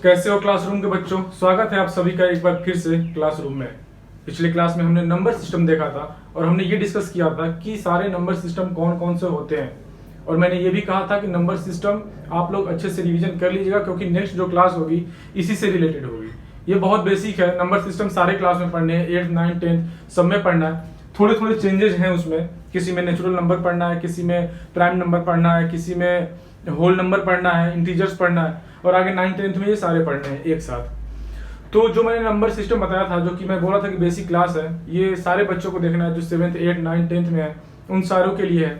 कैसे हो क्लासरूम के बच्चों। स्वागत है आप सभी का एक बार फिर से क्लासरूम में। पिछले क्लास में हमने नंबर सिस्टम देखा था और हमने ये डिस्कस किया था कि सारे नंबर सिस्टम कौन कौन से होते हैं, और मैंने ये भी कहा था कि नंबर सिस्टम आप लोग अच्छे से रिवीजन कर लीजिएगा क्योंकि नेक्स्ट जो क्लास होगी इसी से रिलेटेड होगी। ये बहुत बेसिक है, नंबर सिस्टम सारे क्लास में पढ़ने हैं, 8th 9th 10th सब में पढ़ना है। थोड़े थोड़े चेंजेस हैं उसमें, किसी में नेचुरल नंबर पढ़ना है, किसी में प्राइम नंबर पढ़ना है, किसी में होल नंबर पढ़ना है, इंटीजर्स पढ़ना है, और आगे 9th 10th में ये सारे पढ़ने हैं एक साथ। तो जो मैंने नंबर सिस्टम बताया था, जो कि मैं बोला था कि बेसिक क्लास है, ये सारे बच्चों को देखना है जो 7th 8th 9th 10th में है, उन सारों के लिए है।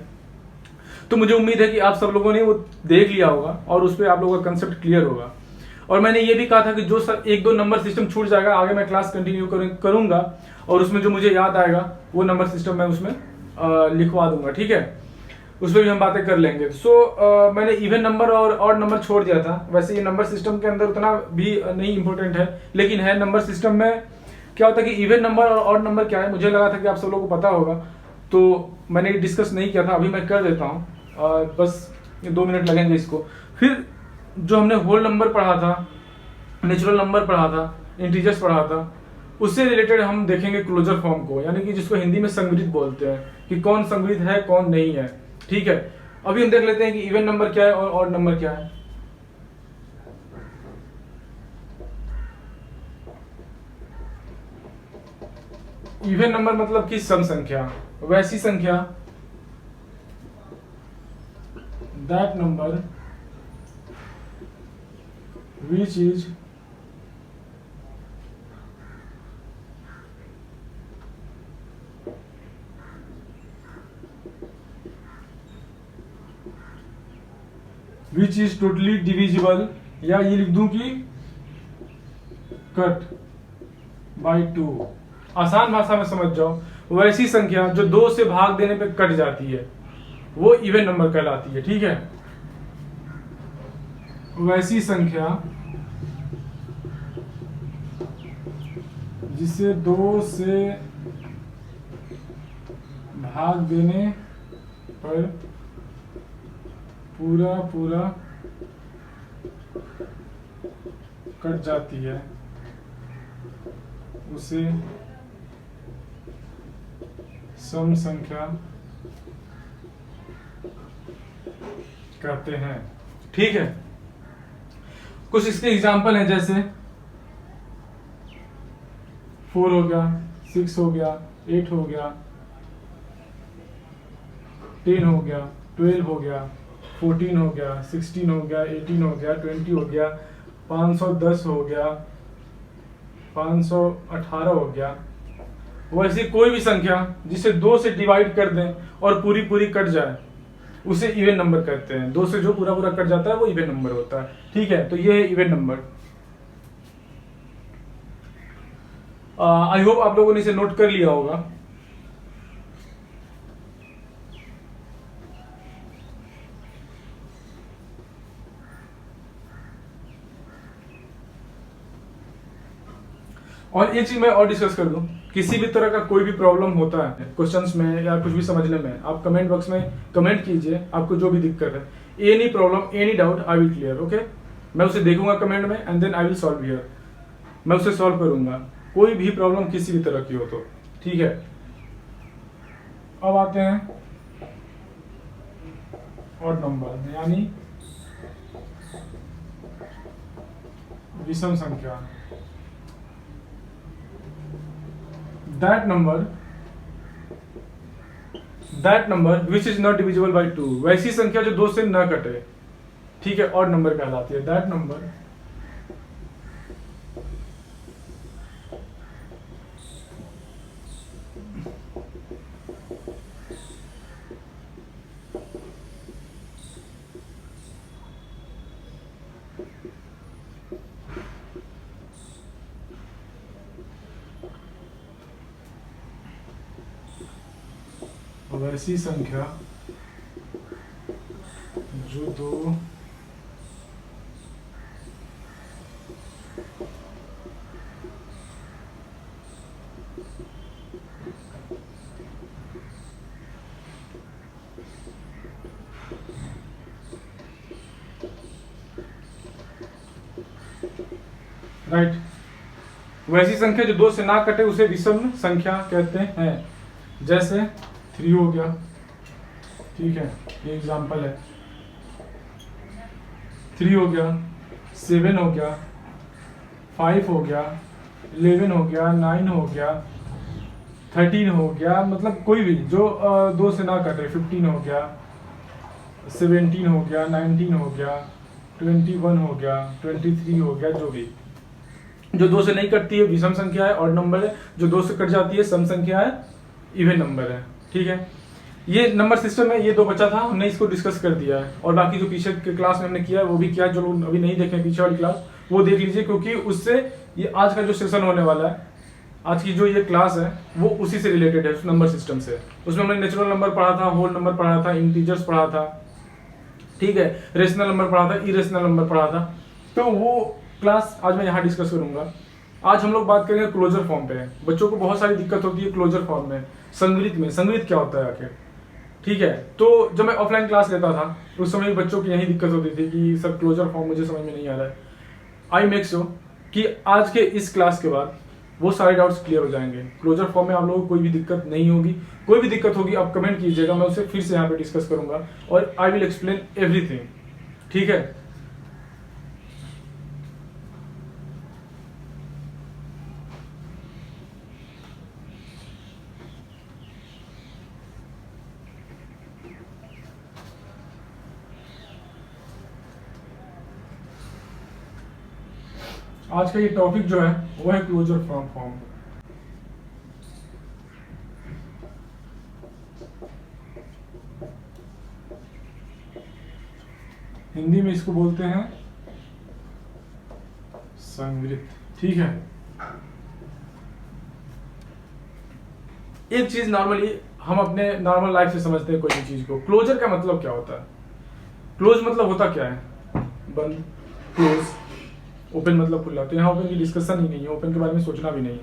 तो मुझे उम्मीद है कि आप सब लोगों ने वो देख लिया होगा और उस पर आप लोगों का कंसेप्ट क्लियर होगा। और मैंने ये भी कहा था कि जो एक दो नंबर सिस्टम छूट जाएगा, आगे मैं क्लास कंटिन्यू करूंगा और उसमें जो मुझे याद आएगा वो नंबर सिस्टम मैं उसमें लिखवा दूंगा, ठीक है। उस पर भी हम बातें कर लेंगे। मैंने इवन नंबर और ऑड नंबर छोड़ दिया था। वैसे ये नंबर सिस्टम के अंदर उतना भी नहीं इंपॉर्टेंट है, लेकिन है नंबर सिस्टम में क्या होता है कि इवन नंबर और ऑड नंबर क्या है, मुझे लगा था कि आप सब लोगों को पता होगा, तो मैंने डिस्कस नहीं किया था। अभी मैं कर देता हूँ, बस 2 मिनट लगेंगे इसको। फिर जो हमने होल नंबर पढ़ा था, नेचुरल नंबर पढ़ा था, इंटीजर्स पढ़ा था, उससे रिलेटेड हम देखेंगे क्लोजर फॉर्म को, यानी कि जिसको हिंदी में संग्रहित बोलते हैं, कि कौन संग्रहित है कौन नहीं है, ठीक है। अभी हम देख लेते हैं कि इवन नंबर क्या है और ऑड नंबर क्या है। इवन नंबर मतलब कि सम संख्या, वैसी संख्या that number which is totally divisible, या ये लिख दूं कि कट बाई 2। आसान भाषा में समझ जाओ, वैसी संख्या जो 2 से भाग देने पे कट जाती है वो इवन नंबर कहलाती है, ठीक है। वैसी संख्या जिसे 2 से भाग देने पर पूरा कट जाती है उसे सम संख्या कहते हैं, ठीक है। कुछ इसके एग्जाम्पल हैं, जैसे 4 हो गया, 6 हो गया, 8 हो गया, 10 हो गया, 12 हो गया, 14 हो गया, 16 हो गया, 18 हो गया, 20 हो गया, 510 हो गया, 518 हो गया। वैसे कोई भी संख्या जिसे 2 से डिवाइड कर दें और पूरी कट जाए उसे इवन नंबर कहते हैं। 2 से जो पूरा कट जाता है वो इवन नंबर होता है, ठीक है। तो ये है इवन नंबर। आई होप आप लोगों ने इसे नोट कर लिया होगा। और ये चीज मैं और डिस्कस कर दूं, किसी भी तरह का कोई भी प्रॉब्लम होता है क्वेश्चंस में या कुछ भी समझने में, आप कमेंट बॉक्स में कमेंट कीजिए, आपको जो भी दिक्कत है, any problem any doubt I will clear, okay. मैं उसे देखूंगा कमेंट में and then I will solve here, मैं उसे सॉल्व करूंगा, कोई भी प्रॉब्लम किसी भी तरह की हो तो, ठीक है। अब आते हैं ऑड नंबर, यानी विषम संख्या। that number which is not divisible by 2, वैसी संख्या जो 2 से न कटे, ठीक है, ऑड नंबर कहलाती है। that number वैसी संख्या जो 2 राइट। वैसी संख्या जो 2 से ना कटे उसे विषम संख्या कहते हैं। जैसे 3 हो गया, ठीक है, ये एग्जांपल है। 3 हो गया, 7 हो गया, 5 हो गया, 11 हो गया, 9 हो गया, 13 हो गया, मतलब कोई भी जो 2 से ना कटे। 15 हो गया, 17 हो गया, 19 हो गया, 21 हो गया, 23 हो गया, जो भी जो 2 से नहीं कटती है विषम संख्या है, ऑड नंबर है। जो 2 से कट जाती है सम संख्या है, इवन नंबर है। ठीक है, ये नंबर सिस्टम है। ये 2 बचा था, हमने इसको डिस्कस कर दिया है। और बाकी जो पीछे के क्लास में हमने किया है वो भी किया है। जो लोग अभी नहीं देखे पीछे वाली क्लास, वो देख लीजिए, क्योंकि उससे ये आज का जो सेशन होने वाला है, आज की जो ये क्लास है, वो उसी से रिलेटेड है, उस नंबर सिस्टम से। उसमें हमने नेचुरल नंबर पढ़ा था, होल नंबर पढ़ा था, इंटीजर्स पढ़ा था, ठीक है, रेशनल नंबर पढ़ा था, इरेशनल नंबर पढ़ा था। तो वो क्लास आज मैं यहाँ डिस्कस करूंगा। आज हम लोग बात करेंगे क्लोजर फॉर्म पे। बच्चों को बहुत सारी दिक्कत होती है क्लोजर फॉर्म में, संग्रहित में। संग्रहित क्या होता है आखिर, ठीक है। तो जब मैं ऑफलाइन क्लास लेता था उस समय बच्चों की यही दिक्कत होती थी कि सर क्लोजर फॉर्म मुझे समझ में नहीं आ रहा है। आई मेक श्योर कि आज के इस क्लास के बाद वो सारे डाउट्स क्लियर हो जाएंगे। क्लोजर फॉर्म में आप लोगों को कोई भी दिक्कत नहीं होगी। कोई भी दिक्कत होगी आप कमेंट कीजिएगा, मैं उसे फिर से यहाँ पे डिस्कस करूंगा और आई विल एक्सप्लेन एवरीथिंग, ठीक है। आज का ये टॉपिक जो है वो है क्लोजर फॉर्म। हिंदी में इसको बोलते हैं संग्रहित, ठीक है। एक चीज नॉर्मली हम अपने नॉर्मल लाइफ से समझते हैं कोई भी चीज को। क्लोजर का मतलब क्या होता है? क्लोज मतलब होता क्या है? बंद, क्लोज। ओपन मतलब खुला। तो यहाँ ओपन की डिस्कशन ही नहीं है, ओपन के बारे में सोचना भी नहीं।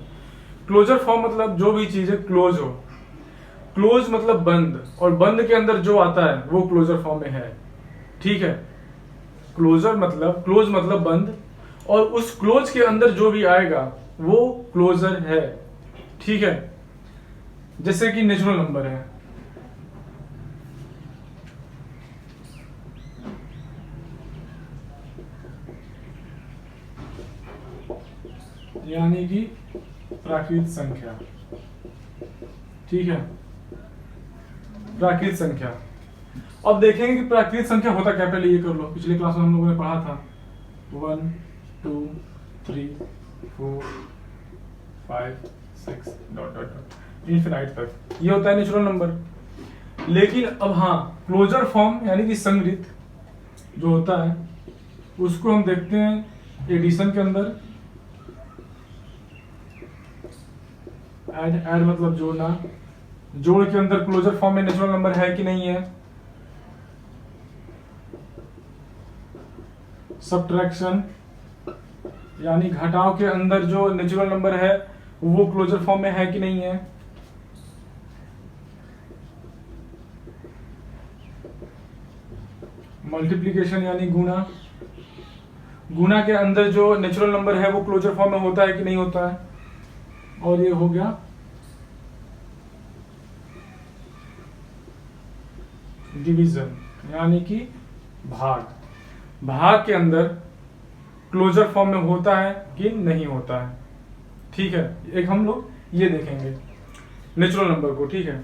क्लोजर फॉर्म मतलब जो भी चीज है क्लोज हो। क्लोज मतलब बंद, और बंद के अंदर जो आता है वो क्लोजर फॉर्म में है, ठीक है। क्लोज मतलब बंद, और उस क्लोज के अंदर जो भी आएगा वो क्लोजर है, ठीक है। जैसे कि नेचुरल नंबर है, यानी कि प्राकृत संख्या, ठीक है, प्राकृत संख्या। अब देखेंगे कि प्राकृत संख्या होता क्या। पहले ये कर लो, पिछले क्लास में हम लोगों ने पढ़ा था 1 2 3 4 5 6 डॉट डॉट डॉट इनफिनाइट तक, ये होता है नेचुरल नंबर। लेकिन अब हाँ, क्लोजर फॉर्म यानी कि संग्रहित जो होता है उसको हम देखते हैं एडिशन के अंदर। ऐड मतलब जोड़ना। जोड़ के अंदर क्लोजर फॉर्म में नेचुरल नंबर है कि नहीं है। सब्ट्रैक्शन यानी घटाव के अंदर जो नेचुरल नंबर है वो क्लोजर फॉर्म में है कि नहीं है। मल्टीप्लिकेशन यानी गुणा। गुणा के अंदर जो नेचुरल नंबर है वो क्लोजर फॉर्म में होता है कि नहीं होता है। और ये हो गया डिवीजन यानी कि भाग। भाग के अंदर क्लोजर फॉर्म में होता है कि नहीं होता है, ठीक है। एक हम लोग ये देखेंगे नेचुरल नंबर को, ठीक है।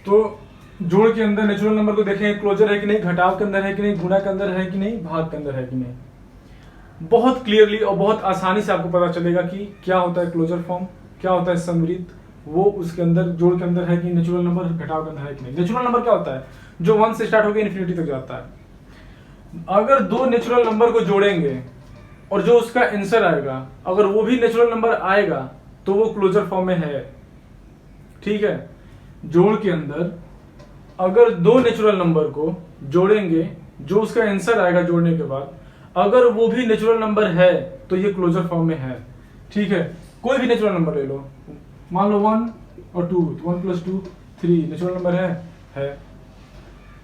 तो जोड़ के अंदर नेचुरल नंबर को देखेंगे क्लोजर है कि नहीं, घटाव के अंदर है कि नहीं, गुणा के अंदर है कि नहीं, भाग के अंदर है कि नहीं। बहुत क्लियरली और बहुत आसानी से आपको पता चलेगा कि क्या होता है क्लोजर फॉर्म, क्या होता है संग्रहित। वो उसके अंदर जोड़ के अंदर है कि नेचुरल नंबर, घटाव के अंदर है कि नहीं। नेचुरल नंबर क्या होता है? जो 1 से स्टार्ट होकर इन्फिनिटी तक जाता है। अगर 2 नेचुरल नंबर को जोड़ेंगे और जो उसका आंसर आएगा अगर वो भी नेचुरल नंबर आएगा तो वो क्लोजर फॉर्म में है, ठीक है। जोड़ के अंदर अगर 2 नेचुरल नंबर को जोड़ेंगे, जो उसका आंसर आएगा जोड़ने के बाद अगर वो भी नेचुरल नंबर है तो ये क्लोजर फॉर्म में है, ठीक है। कोई भी नेचुरल नंबर ले लो, मान लो 1 और 2, 1 + 2 3 नेचुरल नंबर है।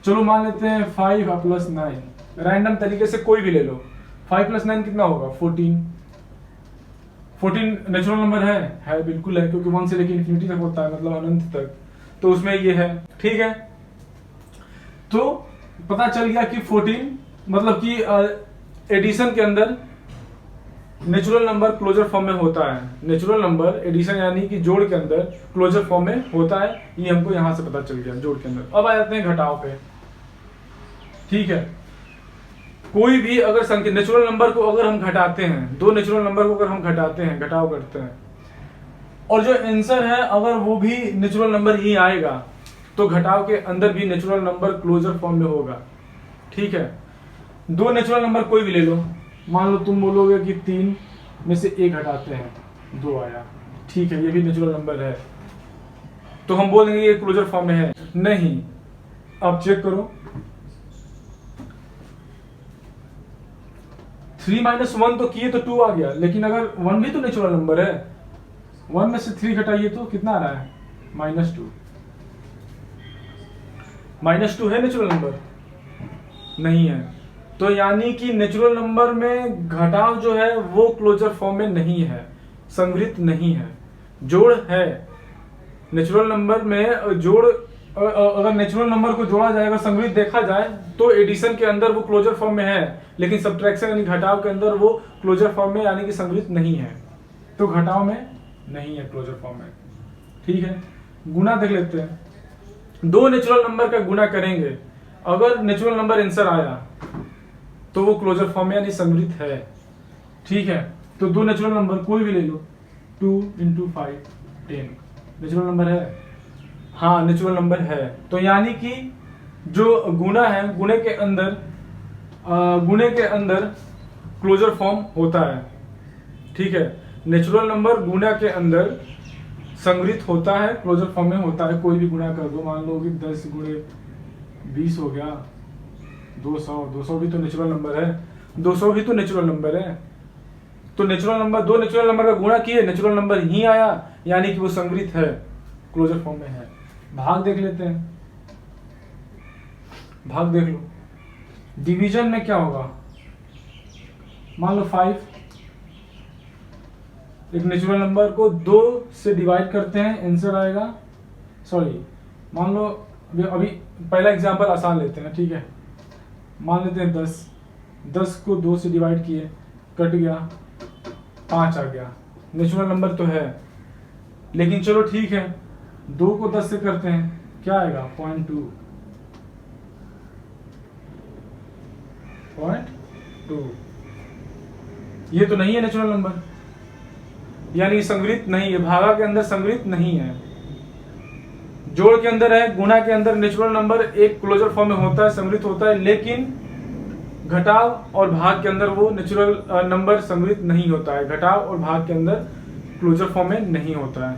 चलो मान लेते हैं 5 + 9, रैंडम तरीके से कोई भी ले लो। 5 + 9 कितना होगा? 14। 14 नेचुरल नंबर है बिल्कुल है, क्योंकि 1 से लेकर इन्फिनिटी तक होता है, मतलब अनंत तक, तो उसमें ये है। ठीक है, तो पता चल गया कि 14 मतलब कि एडिशन के अंदर नेचुरल नंबर क्लोजर फॉर्म में होता है। नेचुरल नंबर एडिशन यानी कि जोड़ के अंदर क्लोजर फॉर्म में होता है, ये हमको यहां से पता चल गया जोड़ के अंदर। अब आ जाते हैं घटाव पे। ठीक है, कोई भी अगर संख्या नेचुरल नंबर को अगर हम घटाते हैं, दो नेचुरल नंबर को अगर हम घटाते हैं, घटाव करते हैं, और जो आंसर है अगर वो भी नेचुरल नंबर ही आएगा, तो घटाव के अंदर भी नेचुरल नंबर क्लोजर फॉर्म में होगा। ठीक है, दो नेचुरल नंबर कोई भी ले लो, मान लो तुम बोलोगे कि 3 में से 1 घटाते हैं, 2 आया। ठीक है, ये भी नेचुरल नंबर है, तो हम बोलेंगे ये क्लोजर फॉर्म में है। नहीं, अब चेक करो, 3 - 1 तो किए तो 2 आ गया, लेकिन अगर 1 भी तो नेचुरल नंबर है, 1 में से 3 घटाइए तो कितना आ रहा है? -2। -2 है नेचुरल नंबर? नहीं है। तो यानी कि नेचुरल नंबर में घटाव जो है वो क्लोजर फॉर्म में नहीं है, संग्रहित नहीं है। जोड़ है, नेचुरल नंबर में जोड़, अगर नेचुरल नंबर को जोड़ा जाएगा, संग्रहित देखा जाए तो एडिशन के अंदर वो क्लोजर फॉर्म में है, लेकिन सब्ट्रैक्शन यानी घटाव के अंदर वो क्लोजर फॉर्म में यानी कि संग्रहित नहीं है, तो घटाव में नहीं है, क्लोजर फॉर्म में। ठीक है, गुणा देख लेते हैं। दो नेचुरल नंबर का गुणा करेंगे, अगर नेचुरल नंबर आंसर आया तो वो क्लोजर फॉर्म में यानी संग्रहित है। ठीक है, तो दो नेचुरल नंबर कोई भी ले लो, 2 × 5 10 नेचुरल नंबर है। हाँ, नेचुरल नंबर है, तो यानी कि जो गुणा है, गुणे के अंदर क्लोजर फॉर्म होता है। ठीक है, नेचुरल नंबर गुणा के अंदर संग्रहित होता है, क्लोजर फॉर्म में होता है। कोई भी गुणा कर दो, मान लो कि 10 × 20 हो गया 200 भी तो नेचुरल नंबर है, 200 भी तो नेचुरल नंबर है। तो नेचुरल नंबर, दो नेचुरल नंबर का गुणा किए, नेचुरल नंबर ही आया, यानी कि वो संग्रहित है, क्लोजर फॉर्म में है। भाग देख लेते हैं, भाग देख लो। डिवीजन में क्या होगा, मान लो 5, एक नेचुरल नंबर को 2 से डिवाइड करते हैं, आंसर आएगा, सॉरी मान लो अभी पहला एग्जांपल आसान लेते हैं। ठीक है, मान लेते हैं 10 को 2 से डिवाइड किए, कट गया, 5 आ गया। नेचुरल नंबर तो है, लेकिन चलो ठीक है, 2 को 10 से करते हैं, क्या आएगा? 0.2। ये तो नहीं है नेचुरल नंबर, यानी संग्रहित नहीं है, भागा के अंदर संग्रहित नहीं है। जोड़ के अंदर है, गुणा के अंदर नेचुरल नंबर एक क्लोजर फॉर्म में होता है, संग्रहित होता है, लेकिन घटाव और भाग के अंदर वो नेचुरल नंबर संग्रहित नहीं होता है, घटाव और भाग के अंदर क्लोजर फॉर्म में नहीं होता है।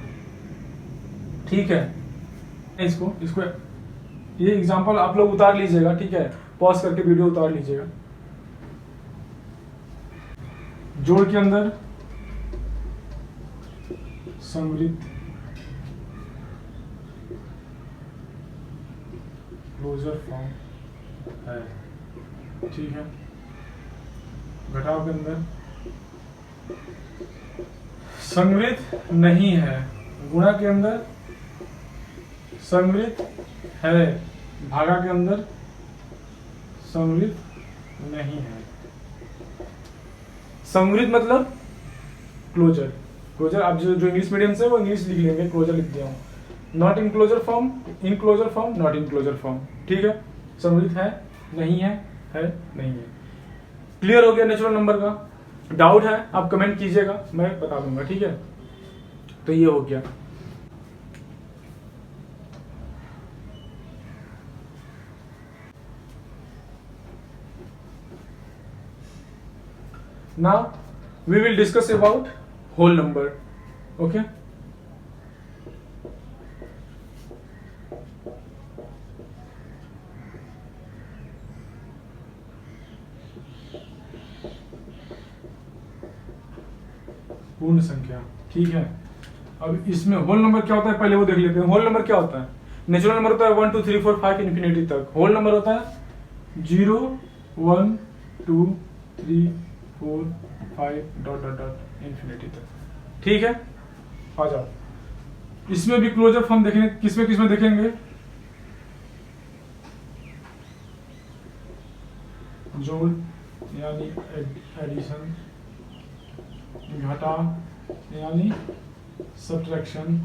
ठीक है, इसको ये एग्जांपल आप लोग उतार लीजिएगा। ठीक है, पॉज करके वीडियो उतार लीजिएगा। जोड़ के अंदर संग्रहित क्लोजर फॉर्म है। ठीक है, घटाव के अंदर संग्रहित नहीं है, गुणा के अंदर संग्रहित है, भागा के अंदर संग्रहित नहीं है। संग्रहित मतलब क्लोजर, आप जो इंग्लिश मीडियम से वो इंग्लिश लिख लेंगे, क्लोजर लिख दिया हूं। Not in closure form, in closure form, not in closure form. ठीक है, संग्रहित है, नहीं है, नहीं है। क्लियर हो गया नेचुरल नंबर का? डाउट है आप कमेंट कीजिएगा, मैं बता दूंगा। ठीक है, तो ये हो गया। Now we will discuss about whole number. Okay? पूर्ण संख्या। ठीक है, अब इसमें होल नंबर क्या होता है पहले वो देख लेते हैं। होल नंबर क्या होता है? नेचुरल नंबर होता है 1 2 3 4 5 इन्फिनिटी तक। होल नंबर होता है 0 1 2 3 4 5 डॉट डॉट डॉट इन्फिनिटी तक। ठीक है, आ जाओ। इसमें भी क्लोजर फॉर्म देखेंगे, किसमें किसमें देखेंगे, जोड़ यानी एडिशन, घटा यानी सब्ट्रैक्शन,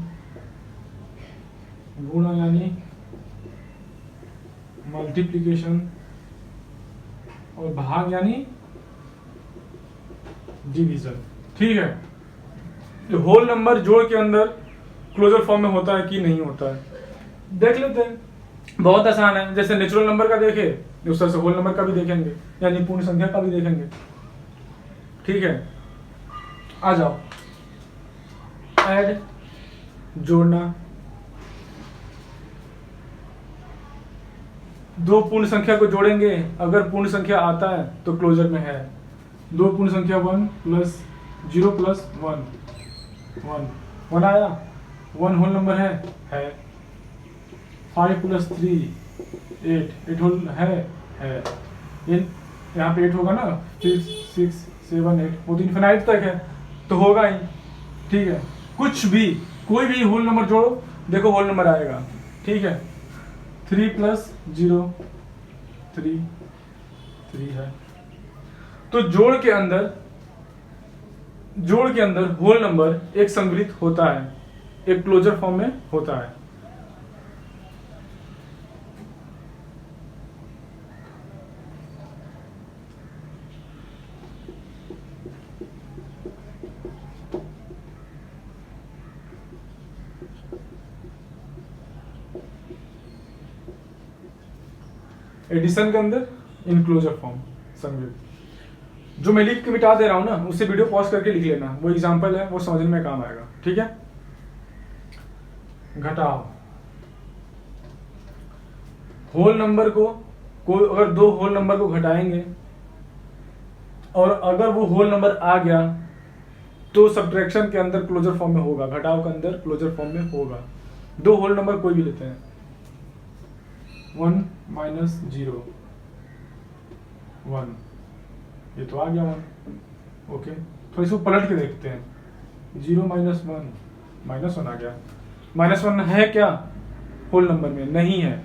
गुणा यानी मल्टीप्लिकेशन, और भाग यानी डिवीजन। ठीक है, तो होल नंबर जोड़ के अंदर क्लोजर फॉर्म में होता है कि नहीं होता है, देख लेते हैं। बहुत आसान है, जैसे नेचुरल नंबर का देखे उस तरह से होल नंबर का भी देखेंगे, यानी पूर्ण संख्या का भी देखेंगे। ठीक है, आ जाओ। ऐड, जोड़ना, दो पूर्ण संख्या को जोड़ेंगे, अगर पूर्ण संख्या आता है तो क्लोजर में है। दो पूर्ण संख्या 1 प्लस 0 प्लस 1 आया, 1 होल नंबर है। 5 प्लस 3 8 होल है। यहाँ पे 8 होगा ना, 6 7 8, वो तो इन्फिनाइट तक है तो होगा ही। ठीक है, कुछ भी कोई भी होल नंबर जोड़ो, देखो होल नंबर आएगा। ठीक है, 3 प्लस 0 3 है। तो जोड़ के अंदर होल नंबर एक संग्रहित होता है, एक क्लोजर फॉर्म में होता है। एडिशन के अंदर इन क्लोजर फॉर्म संग्रहित। जो मैं लिख के मिटा दे रहा हूं ना, उससे वीडियो पॉज करके लिख लेना, वो एग्जांपल है, वो समझने में काम आएगा। ठीक है, घटाओ, होल नंबर को कोई अगर दो होल नंबर को घटाएंगे और अगर वो होल नंबर आ गया तो सब्ट्रैक्शन के अंदर क्लोजर फॉर्म में होगा, घटाओ के अंदर क्लोजर फॉर्म में होगा। दो होल नंबर कोई भी लेते हैं, 1 माइनस 0 1, ये तो आ गया 1। ओके, तो इसको पलट के देखते हैं, 0 माइनस 1 आ गया। -1 है क्या होल नंबर में? नहीं है।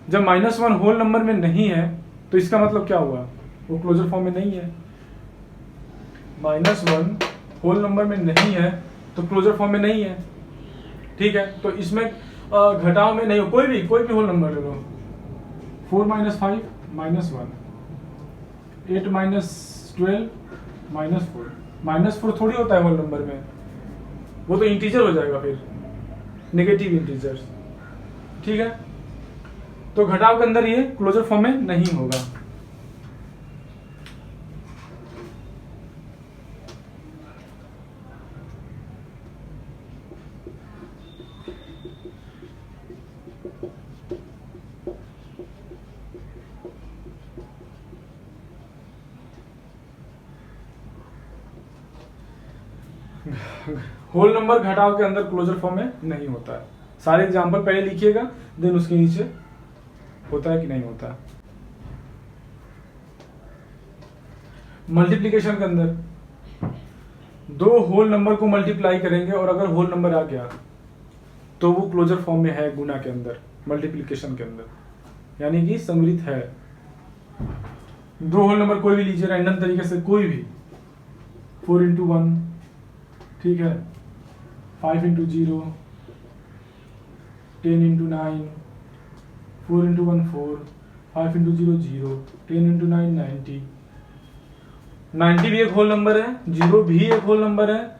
जब -1 होल नंबर में नहीं है तो इसका मतलब क्या हुआ, वो क्लोजर फॉर्म में नहीं है। -1 होल नंबर में नहीं है तो क्लोजर फॉर्म में नहीं है। ठीक है, तो इसमें घटाव में नहीं हो, कोई भी होल नंबर ले लो, 4 माइनस 5 -1, 8 माइनस 12 -4। -4 थोड़ी होता है होल नंबर में, वो तो इंटीजर हो जाएगा, फिर नेगेटिव इंटीजर। ठीक है, तो घटाव के अंदर ये क्लोजर फॉर्म में नहीं होगा। होल नंबर घटाव के अंदर क्लोजर फॉर्म में नहीं होता है। सारे एग्जांपल पहले लिखिएगा, देन उसके नीचे होता है कि नहीं होता। मल्टीप्लिकेशन के अंदर दो होल नंबर को मल्टीप्लाई करेंगे और अगर होल नंबर आ गया तो वो क्लोजर फॉर्म में है गुणा के अंदर, मल्टीप्लिकेशन के अंदर, यानी कि सम्मिलित है। दो होल नंबर कोई भी लीजिए रैंडम तरीके से, कोई भी, 4 इंटू 1, ठीक है, 5 into 0, 10 into 9, 4 into 1 4, 5 into 0 0, 10 into 9 90। 90 भी एक होल नंबर है, 0 भी एक होल नंबर है,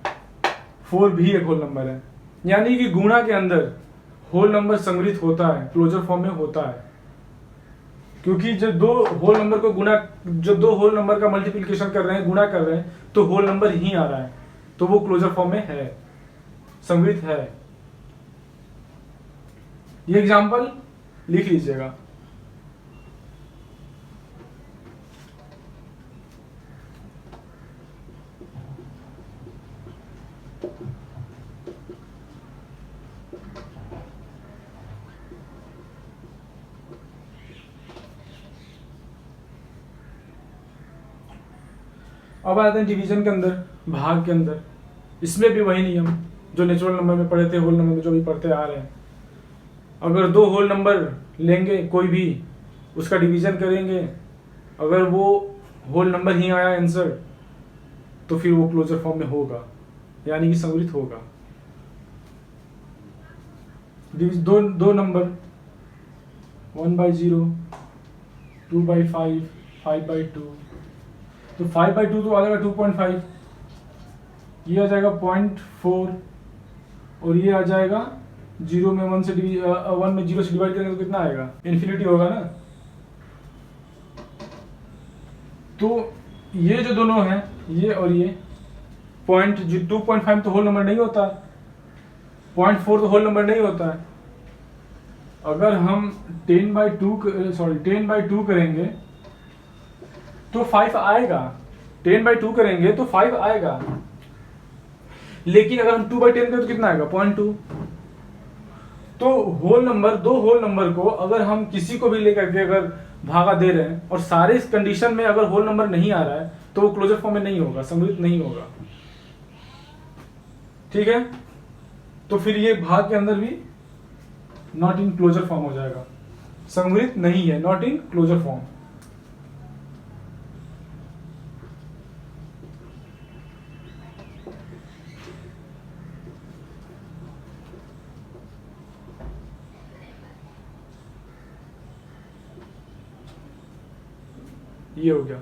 4 भी एक होल नंबर है। यानी कि गुणा के अंदर होल नंबर संग्रहित होता है, क्लोजर फॉर्म में होता है, क्योंकि जब दो होल नंबर को गुणा, जब दो होल नंबर का मल्टीप्लिकेशन कर रहे हैं, गुणा कर रहे हैं, तो होल नंबर ही आ रहा है, तो वो क्लोजर फॉर्म में है, संग्रहित है। ये एग्जांपल लिख लीजिएगा। अब आते हैं डिवीजन के अंदर, भाग के अंदर। इसमें भी वही नियम जो नेचुरल नंबर में पढ़े थे, होल नंबर में जो भी पढ़ते आ रहे हैं। अगर दो होल नंबर लेंगे कोई भी, उसका डिवीजन करेंगे, अगर वो होल नंबर ही आया आंसर, तो फिर वो क्लोजर फॉर्म में होगा, यानी कि संग्रहित होगा। दो नंबर 1/0, 2/5, 5/2, तो 5/2 तो आ जाएगा 2.5, ये आ जाएगा 0.4, और ये आ जाएगा 0 में 1 में 0 से डिवाइड करेंगे तो कितना आएगा, इन्फिनिटी होगा ना। तो ये जो दोनों हैं, ये और ये 2.5 तो होल नंबर नहीं होता, 0.4 तो होल नंबर नहीं होता है। अगर हम 10/2 करेंगे तो 5 आएगा, 10/2 करेंगे तो 5 आएगा, लेकिन अगर हम 2/10 करें तो कितना आएगा, 0.2। तो होल नंबर, दो होल नंबर को अगर हम किसी को भी लेकर के अगर भागा दे रहे हैं और सारे इस कंडीशन में अगर होल नंबर नहीं आ रहा है तो वो क्लोजर फॉर्म में नहीं होगा, संग्रहित नहीं होगा। ठीक है, तो फिर ये भाग के अंदर भी नॉट इन क्लोजर फॉर्म हो जाएगा, संग्रहित नहीं है, नॉट इन क्लोजर फॉर्म। ये हो गया,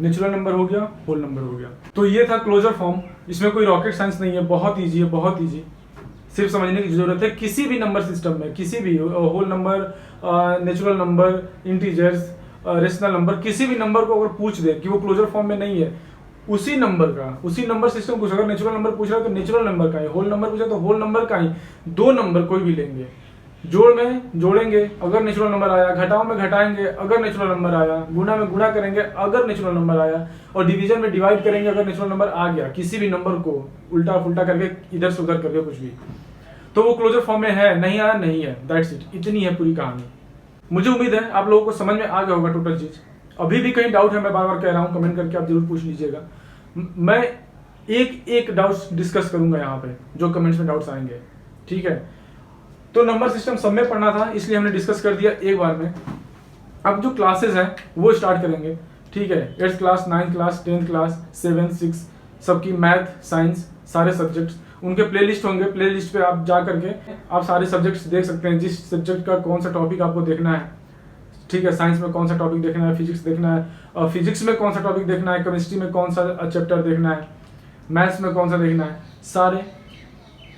नेचुरल नंबर हो गया, होल नंबर हो गया। तो ये था क्लोजर फॉर्म। इसमें कोई रॉकेट साइंस नहीं है, बहुत इजी है, बहुत इजी। सिर्फ समझने की जरूरत है, किसी भी नंबर सिस्टम में, किसी भी whole number, natural number, integers, rational number, किसी भी नंबर को अगर पूछ दे कि वो क्लोजर फॉर्म में नहीं है, उसी नंबर का, उसी नंबर सिस्टम कुछ, अगर नेचुरल नंबर पूछ रहा है तो नेचुरल नंबर का ही, होल नंबर पूछा तो होल नंबर का ही, दो नंबर कोई भी लेंगे, जोड़ में जोड़ेंगे अगर नेचुरल नंबर आया, घटाओ में घटाएंगे अगर नेचुरल नंबर आया, गुणा में गुणा करेंगे अगर नेचुरल नंबर आया, और डिवीजन में डिवाइड करेंगे अगर नेचुरल नंबर आ गया, किसी भी नंबर को उल्टा फुल्टा करके, इधर से उधर करके, कुछ भी, तो वो क्लोजर फॉर्म में है, नहीं आया नहीं है, दैट्स इट, इतनी है पूरी कहानी। मुझे उम्मीद है आप लोगों को समझ में आ गया होगा टोटल चीज। अभी भी कहीं डाउट है, मैं बार बार कह रहा हूँ, कमेंट करके आप जरूर पूछ लीजिएगा। मैं एक एक डाउट्स डिस्कस करूंगा यहाँ पे, जो कमेंट्स में डाउट्स आएंगे, ठीक है। तो नंबर सिस्टम सब में पढ़ना था, इसलिए हमने डिस्कस कर दिया एक बार में। अब जो क्लासेस हैं वो स्टार्ट करेंगे, ठीक है। 8th class, 9th class, 10th class, 7, 6 सबकी मैथ, साइंस, सारे सब्जेक्ट्स, उनके प्लेलिस्ट होंगे। प्लेलिस्ट पे आप जा करके आप सारे सब्जेक्ट्स देख सकते हैं, जिस सब्जेक्ट का कौन सा टॉपिक आपको देखना है, ठीक है। साइंस में कौन सा टॉपिक देखना है, फिजिक्स देखना है, और फिजिक्स में कौन सा टॉपिक देखना है, केमिस्ट्री में कौन सा चैप्टर देखना है, मैथ्स में कौन सा देखना है, सारे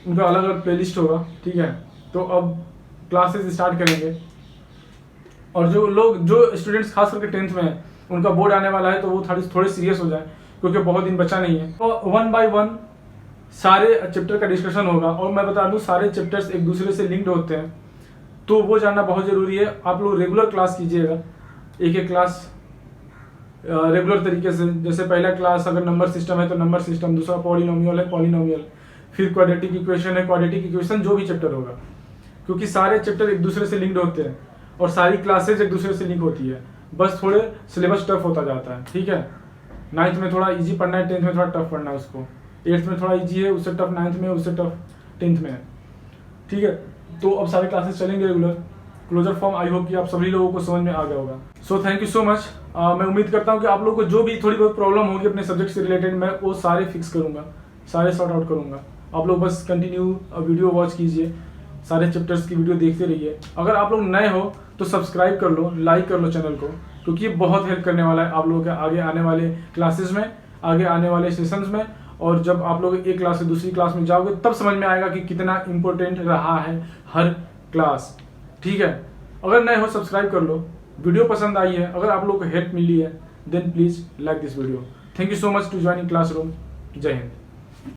उनका अलग अलग प्लेलिस्ट होगा, ठीक है। तो अब क्लासेस स्टार्ट करेंगे, और जो स्टूडेंट्स खास करके 10th में हैं, उनका बोर्ड आने वाला है, तो वो थोड़े सीरियस हो जाए, क्योंकि बहुत दिन बचा नहीं है। तो 1 by 1 सारे चैप्टर का डिस्कशन होगा, और मैं बता दूं सारे चैप्टर्स एक दूसरे से लिंक्ड होते हैं, तो वो जानना बहुत जरूरी है। आप लोग रेगुलर क्लास कीजिएगा, एक एक क्लास रेगुलर तरीके से। जैसे पहला क्लास अगर नंबर सिस्टम है तो नंबर सिस्टम, दूसरा पॉलिनोमियल है पॉलिनोमियल, फिर क्वाड्रेटिक इक्वेशन है क्वाड्रेटिक इक्वेशन, जो भी चैप्टर होगा, क्योंकि सारे चैप्टर एक दूसरे से लिंक्ड होते हैं, और सारी क्लासेज एक दूसरे से लिंक होती है। बस थोड़े सिलेबस टफ होता जाता है, ठीक है। 9th में थोड़ा इजी पढ़ना है, 10th में थोड़ा टफ पढ़ना है उसको, 8th में थोड़ा इजी है, उससे टफ 9th में, उससे टफ 10th में है, ठीक है। तो अब सारे क्लासेस चलेंगे regular. Closure form I hope कि आप सभी लोगों को समझ में आ गया होगा। So thank you so much. मैं उम्मीद करता हूँ कि आप लोगों को जो भी थोड़ी बहुत प्रॉब्लम होगी अपने सब्जेक्ट से रिलेटेड, मैं वो सारे फिक्स करूंगा, सारे सॉर्ट आउट करूंगा। आप लोग बस कंटिन्यू वीडियो वॉच कीजिए, सारे चैप्टर्स की वीडियो देखते रहिए। अगर आप लोग नए हो तो सब्सक्राइब कर लो, लाइक कर लो चैनल को, क्योंकि ये बहुत हेल्प करने वाला है आप लोगों के आगे आने वाले क्लासेस में, आगे आने वाले सेशंस में। और जब आप लोग एक क्लास से दूसरी क्लास में जाओगे तब समझ में आएगा कि कितना इंपॉर्टेंट रहा है हर क्लास, ठीक है। अगर नए हो सब्सक्राइब कर लो। वीडियो पसंद आई है, अगर आप लोग को हेल्प मिली है, then please like this video. Thank you so much to join in classroom. जय हिंद।